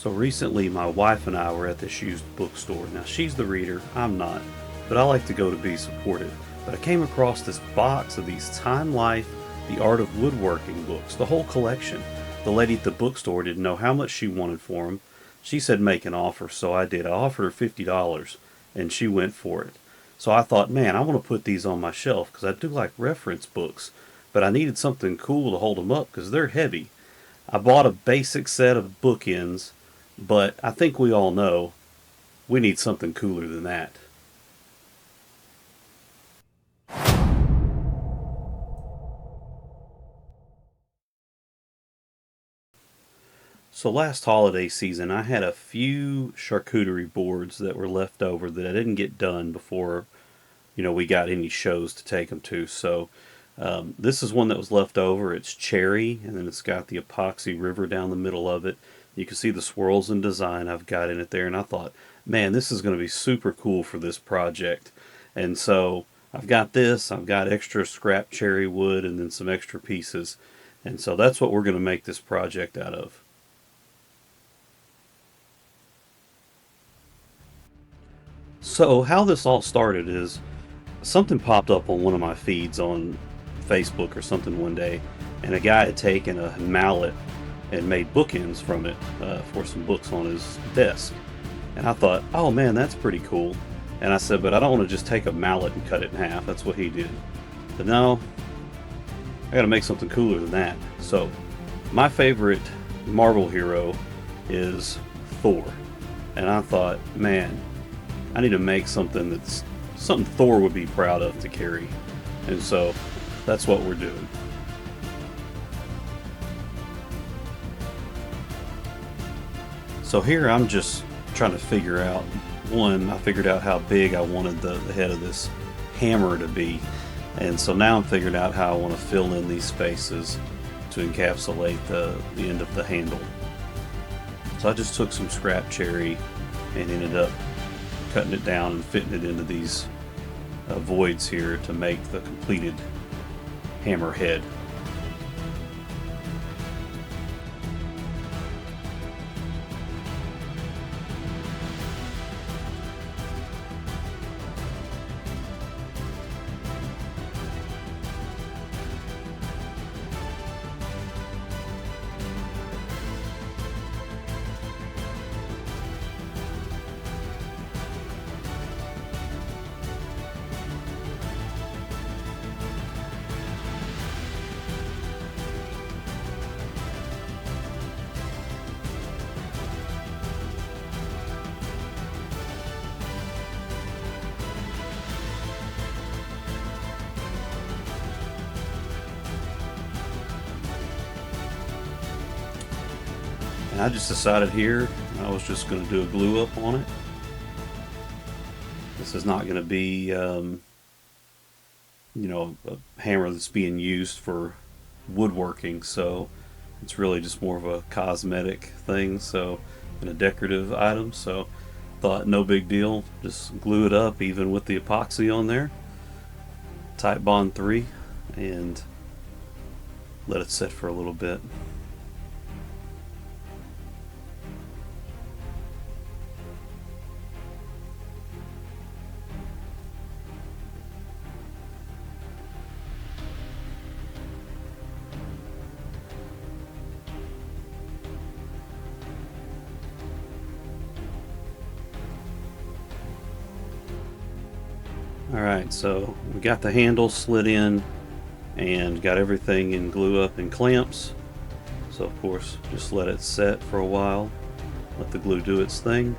So recently my wife and I were at this used bookstore. Now she's the reader, I'm not, but I like to go to be supportive. But I came across this box of these Time Life, The Art of Woodworking books, the whole collection. The lady at the bookstore didn't know how much she wanted for them. She said make an offer, so I did. I offered her $50 and she went for it. So I thought, man, I want to put these on my shelf because I do like reference books, but I needed something cool to hold them up because they're heavy. I bought a basic set of bookends, but I think we all know we need something cooler than that. So last holiday season, I had a few charcuterie boards that were left over that I didn't get done before, we got any shows to take them to. So this is one that was left over. It's cherry, and then it's got the epoxy river down the middle of it. You can see the swirls and design I've got in it there, and I thought, man, this is going to be super cool for this project. And so I've got this, I've got extra scrap cherry wood, and then some extra pieces. And so that's what we're going to make this project out of. So how this all started is something popped up on one of my feeds on Facebook or something one day, and a guy had taken a mallet and made bookends from it for some books on his desk. And I thought, oh man, that's pretty cool. And I said, but I don't want to just take a mallet and cut it in half. That's what he did. But no, I got to make something cooler than that. So my favorite Marvel hero is Thor. And I thought, man, I need to make something that's something Thor would be proud of to carry. And so that's what we're doing. So here I'm just trying to figure out, I figured out how big I wanted the head of this hammer to be. And so now I'm figuring out how I want to fill in these spaces to encapsulate the end of the handle. So I just took some scrap cherry and ended up cutting it down and fitting it into these voids here to make the completed hammer head. And I just decided here I was just going to do a glue up on it. This is not going to be, a hammer that's being used for woodworking, so it's really just more of a cosmetic thing, so, and a decorative item. So thought no big deal, just glue it up even with the epoxy on there, Type Bond 3, and let it set for a little bit. Alright, so we got the handle slid in and got everything in glue up in clamps. So of course just let it set for a while, let the glue do its thing.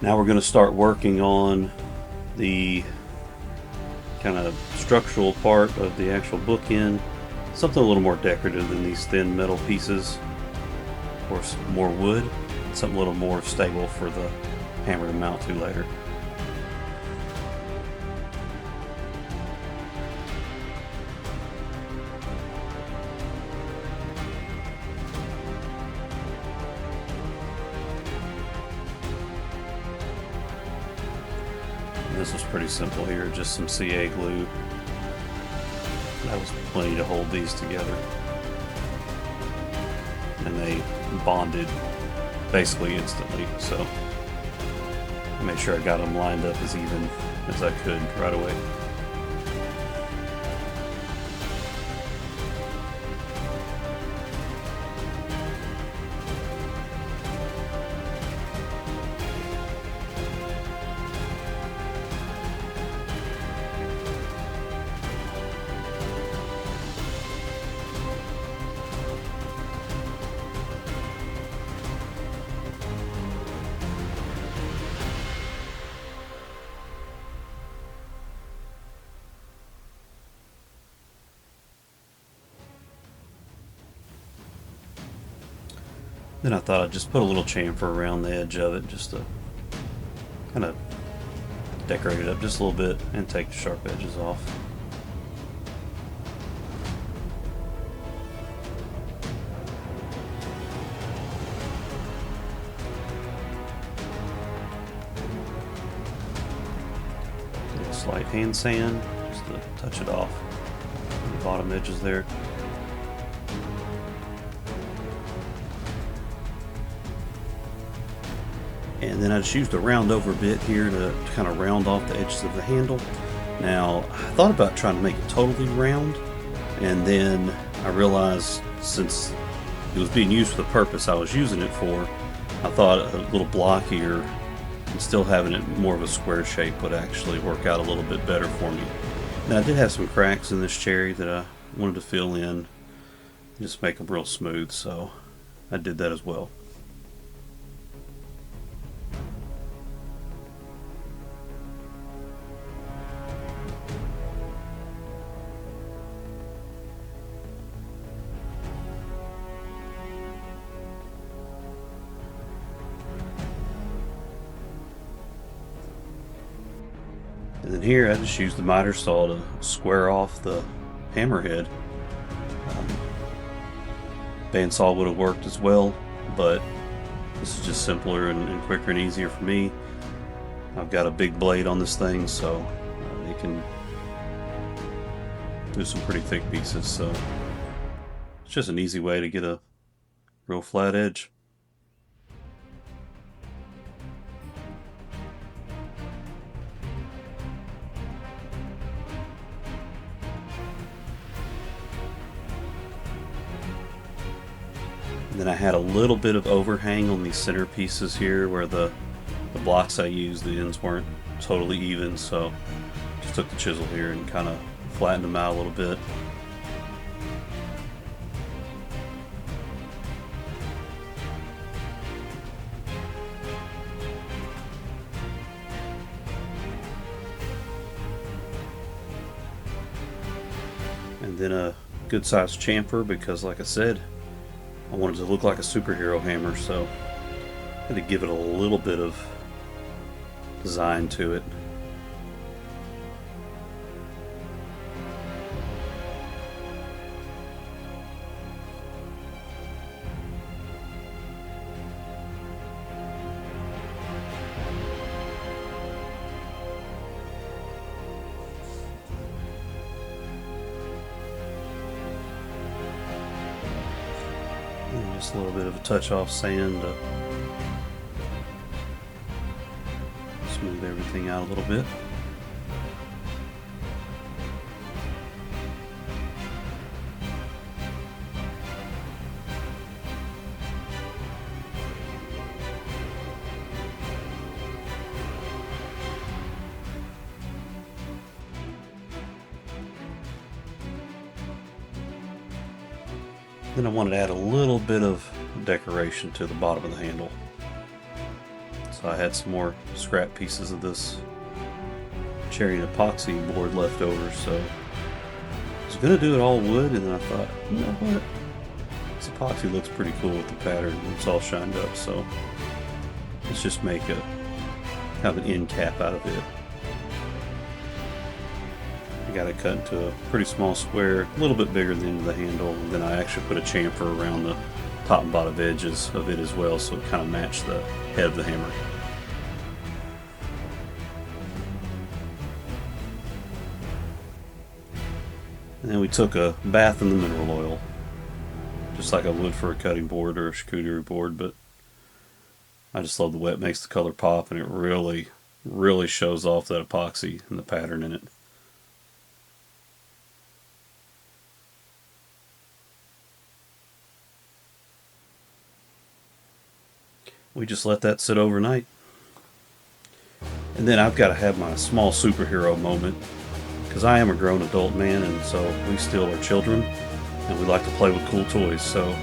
Now we're going to start working on the kind of structural part of the actual bookend, something a little more decorative than these thin metal pieces. Of course more wood, something a little more stable for the hammer to mount to later. And this was pretty simple here, just some CA glue. That was plenty to hold these together. and they bonded basically instantly. So I made sure I got them lined up as even as I could right away. Then I thought I'd just put a little chamfer around the edge of it just to kind of decorate it up just a little bit and take the sharp edges off. A slight hand sand just to touch it off on the bottom edges there. And then I just used a round over bit here to kind of round off the edges of the handle. Now, I thought about trying to make it totally round, and then I realized since it was being used for the purpose I was using it for, I thought a little block here and still having it more of a square shape would actually work out a little bit better for me. Now, I did have some cracks in this cherry that I wanted to fill in, just make them real smooth, so I did that as well. And then here I just used the miter saw to square off the hammerhead. Bandsaw would have worked as well, but this is just simpler and quicker and easier for me. I've got a big blade on this thing, so it can do some pretty thick pieces, so it's just an easy way to get a real flat edge. And then I had a little bit of overhang on these center pieces here where the blocks I used, the ends weren't totally even, so just took the chisel here and kind of flattened them out a little bit. And then a good sized chamfer, because like I said, I wanted it to look like a superhero hammer, so I had to give it a little bit of design to it. Just a little bit of a touch off sand to smooth everything out a little bit. Then I wanted to add a little bit of decoration to the bottom of the handle. So I had some more scrap pieces of this cherry and epoxy board left over, so I was going to do it all wood, and then I thought, you know what, this epoxy looks pretty cool with the pattern. It's all shined up, so let's just make a kind of an end cap out of it. I got it cut into a pretty small square, a little bit bigger than the handle, and then I actually put a chamfer around the top and bottom edges of it as well, so it kind of matched the head of the hammer. And then we took a bath in the mineral oil just like I would for a cutting board or a charcuterie board, but I just love the way it makes the color pop, and it really, really shows off that epoxy and the pattern in it. We just let that sit overnight. And then I've got to have my small superhero moment, because I am a grown adult man, and so we still are children, and we like to play with cool toys. So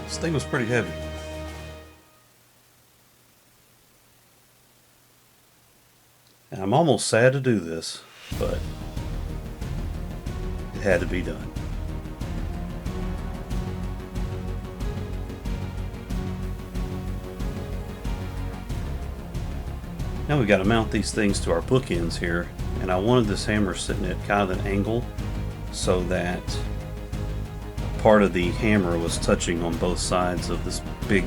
this thing was pretty heavy. And I'm almost sad to do this, but it had to be done. Now we got to mount these things to our bookends here, and I wanted this hammer sitting at kind of an angle so that part of the hammer was touching on both sides of this big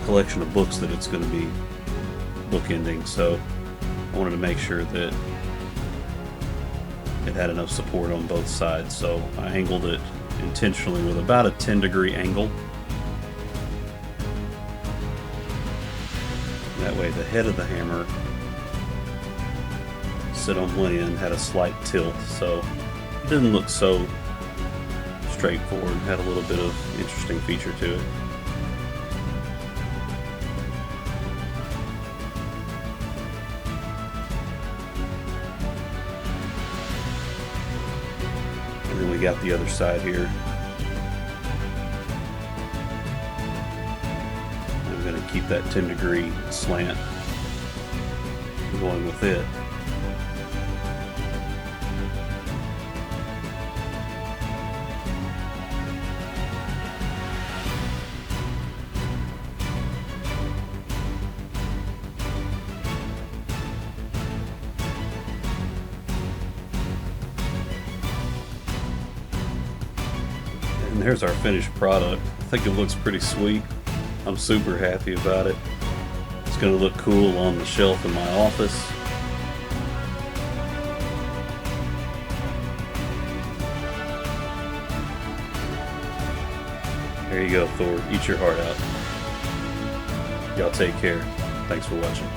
collection of books that it's going to be bookending. So I wanted to make sure that it had enough support on both sides, so I angled it intentionally with about a 10-degree angle. That way the head of the hammer sit on one end, had a slight tilt, so it didn't look so straightforward, had a little bit of interesting feature to it. And then we got the other side here. I'm going to keep that 10-degree slant going with it. And there's our finished product. I think it looks pretty sweet. I'm super happy about it. It's going to look cool on the shelf in my office. There you go, Thor. Eat your heart out. Y'all take care. Thanks for watching.